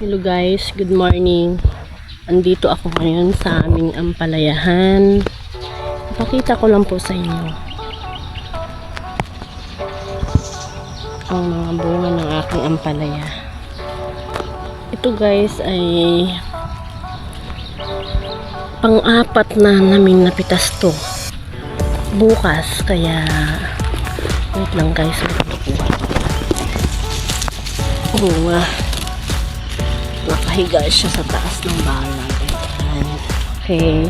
Hello guys, good morning. Andito ako ngayon sa aming ampalayahan. Ipakita ko lang po sa inyo ang mga bunga ng aking ampalaya. Ito guys ay pang-apat na namin napitas to bukas, kaya wait lang guys, bunga. Nakahiga siya sa taas ng balag. Okay.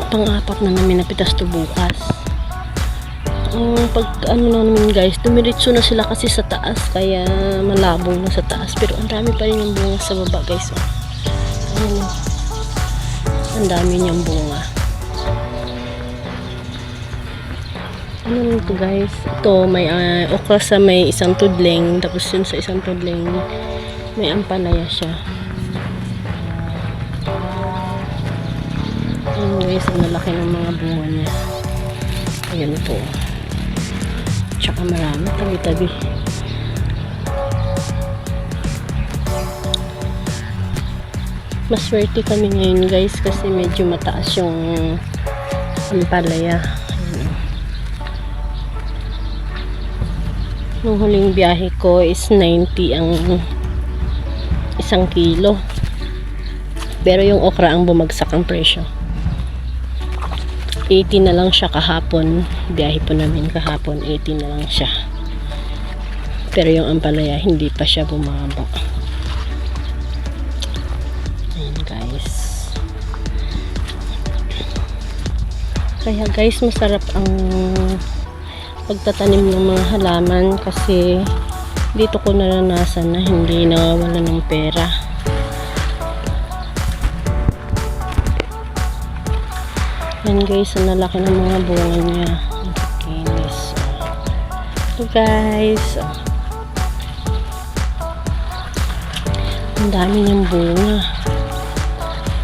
Pang-apat na namin napitas to bukas. Pag ano na namin guys, dumiretso na sila kasi sa taas, kaya malabo na sa taas. Pero ang dami pa rin yung bunga sa baba guys. Ang dami niyang bunga. Ano lang ito guys, ito may okra sa may isang tudling, tapos yun sa isang tudling may ampalaya siya. Ayan guys, ang lalaki ng mga bunga niya. Ayan po, tsaka marami tabi-tabi. Maswerte kami ngayon guys kasi medyo mataas yung ampalaya. Nung huling biyahe ko is 90 ang isang kilo. Pero yung okra ang bumagsak ang presyo. 80 na lang siya kahapon. Biyahe po namin kahapon, 80 na lang siya. Pero yung ampalaya hindi pa siya bumaba. Ayan guys. Kaya guys, masarap ang pagtatanim ng mga halaman kasi dito ko naranasan na hindi nawawala ng pera. Yan guys, ang lalaki ng mga bunga niya. Kinis. Ito guys, ang dami niyang bunga.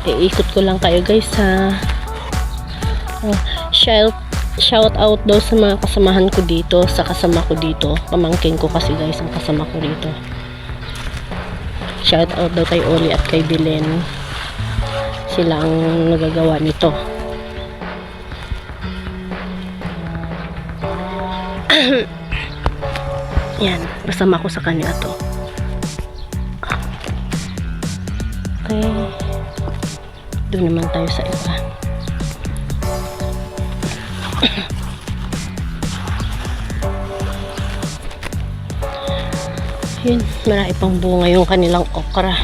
Iikot ko lang kayo guys ha. Shout out daw sa mga kasamahan ko dito, sa kasama ko dito, pamangkin ko kasi guys ang kasama ko rito. Shout out daw kay Oli at kay Belen, sila ang nagagawa nito. Yan, kasama ko sa kanila to. Okay, doon naman tayo sa iba. Yun, marami pang bunga yung kanilang okra.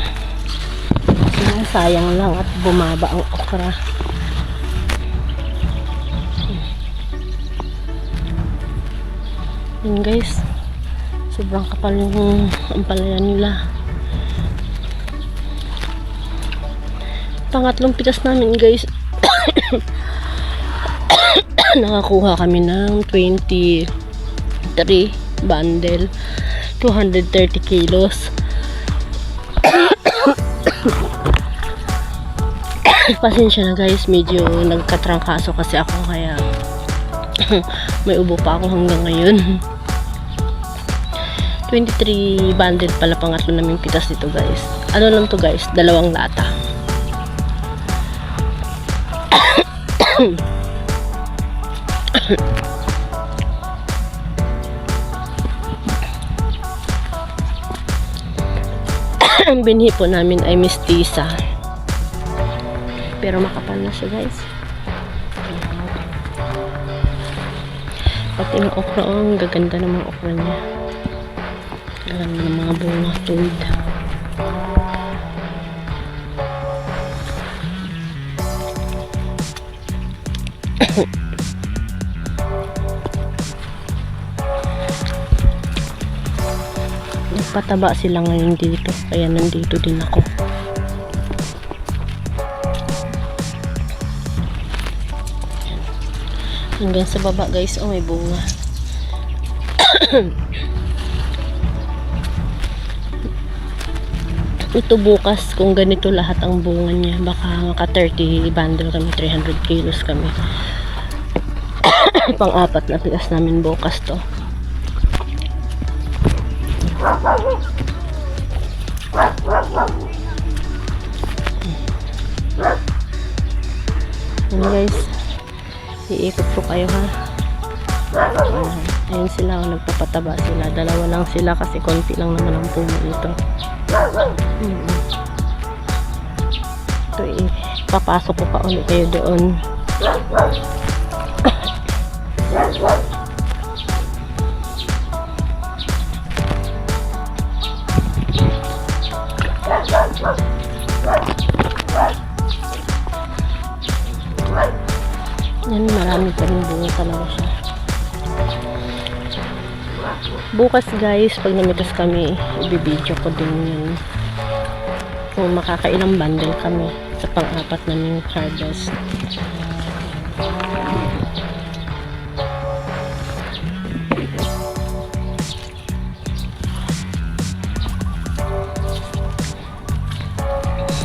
Sayang lang at bumaba ang okra. Yun guys, sobrang kapal yung ampalaya nila. Pangatlong pitas namin guys. Nakakuha kami ng 23 bundle, 230 kilos. Pasensya na guys, medyo nagkatrangkaso kasi ako, kaya may ubo pa ako hanggang ngayon. 23 bundle pala pangatlo naming pitas dito guys. Ano lang to guys, 2 lata. Ang binhi po namin ay mistisa, pero makapal na siya guys. Pati yung okra, ang gaganda ng mga okra niya, gaganda ng mga bunga tuwid. Nagpataba sila ngayon dito, kaya nandito din ako. Hanggang sa baba guys, oh may bunga. Ito bukas, kung ganito lahat ang bunga niya, baka maka 30 bundle kami, 300 kilos kami. Pang-apat na pitas namin bukas to. Ayan guys, iikot ko kayo ha. Ayun sila, nagpapataba sila. Dalawa lang sila kasi konti lang naman ang puno nito. Ito papasok ko pa ulit kayo doon. Yan, marami pa rin bunga talaga siya. Bukas guys, pag namitas kami, ibibideo ko din yun. Kung makakailang bundle kami sa pang-apat naming harvest.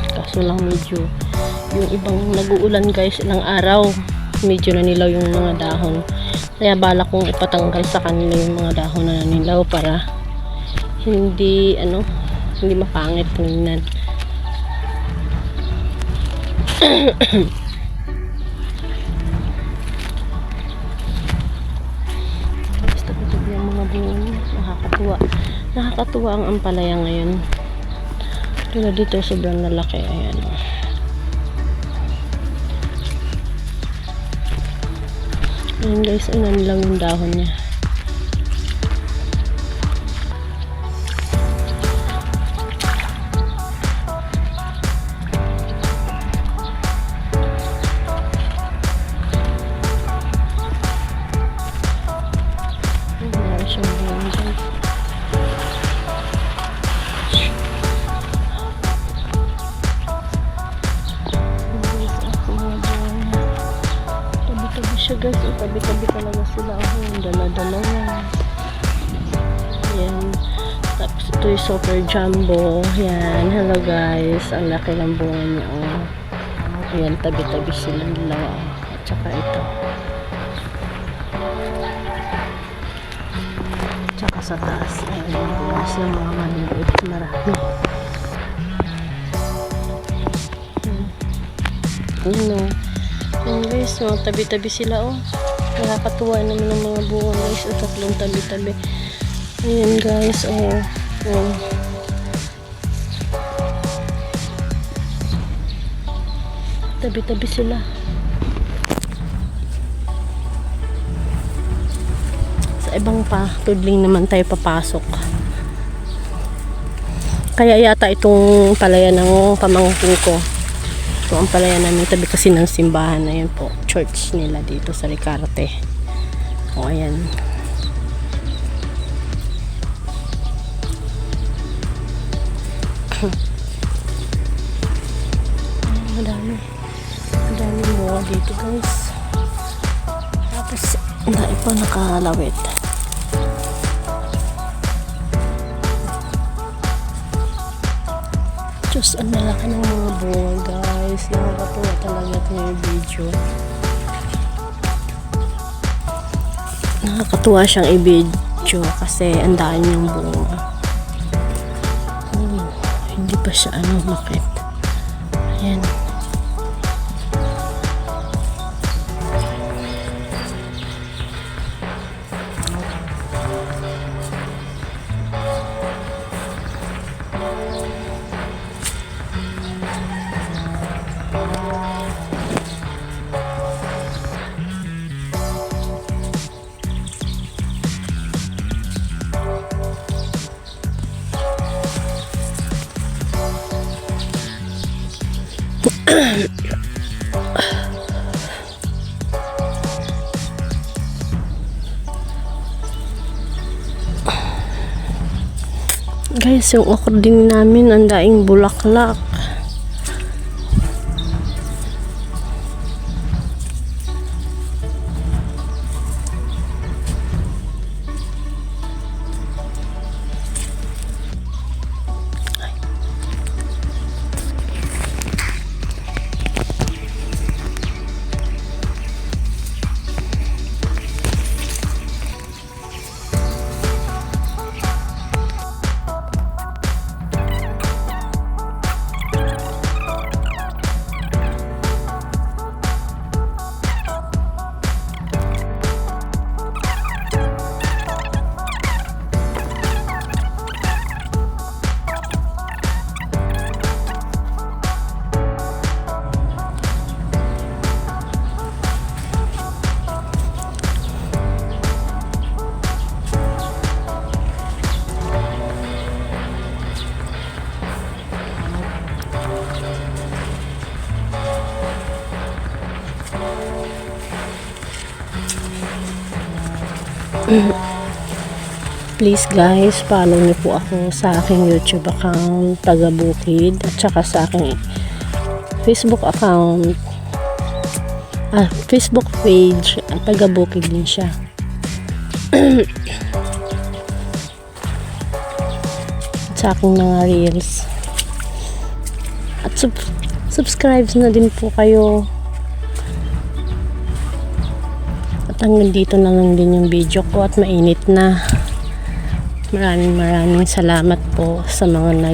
Kaso lang medyo, yung ibang nag-uulan guys, ilang araw, medyo nanilaw yung mga dahon. Kaya bala kong ipatanggal sa kanila yung mga dahon na nanilaw para hindi hindi mapangit tingnan. Basta tabi yung mga bunga, nakakatuwa ang ampalaya ngayon. Tulad dito sobrang lalaki. Ayan. Ayan guys, ayan lang yung dahon niya. Meron siyang bunga dyan. Tabi-tabi siya guys, tabi-tabi talaga sila. Dala-dala yan. Yan. Tapos ito yung super jumbo. Yan, hello guys, ang laki ng bunga niya. Ayan, tabi-tabi sila dalawa. At saka ito. Tsaka sa taas. Ayan, yung sila mga maliit. Marami. Ayan o. Ayan guys, tabi-tabi sila nakakatuwa naman ng mga bunga guys. Tatlong tabi-tabi. Ayan guys, tabi-tabi sila. Sa ibang tudling naman tayo papasok. Kaya yata itong palaya ng pamangkin ko. Ito ang palaya namin, tabi kasi ng simbahan. Ayan po, church nila dito sa Ricarte. Ayan. Madami mo dito guys. Tapos dahil pa nakalawit. Diyos, ang lalaki ng mga bunga guys. Nakakatuwa talaga itong video. Nakakatuwa siyang i-video kasi ang daan niyang bunga. Hindi pa siya makit. Ayan. Guys, yung okra din namin ang daing bulaklak. Please guys, follow niyo po ako sa aking YouTube account, Taga Bukid, at saka sa aking Facebook account, Facebook page, Taga Bukid din siya. At sa aking mga reels. At subscribe na din po kayo. At hanggang dito na lang din yung video ko at mainit na. Maraming salamat po sa mga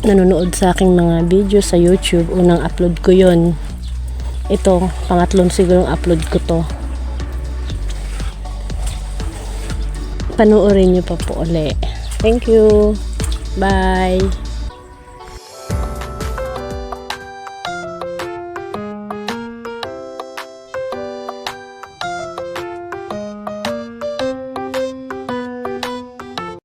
nanonood sa aking mga video sa YouTube. Unang upload ko yon. Ito, pangatlong sigurong upload ko to. Panoorin nyo pa po uli. Thank you. Bye.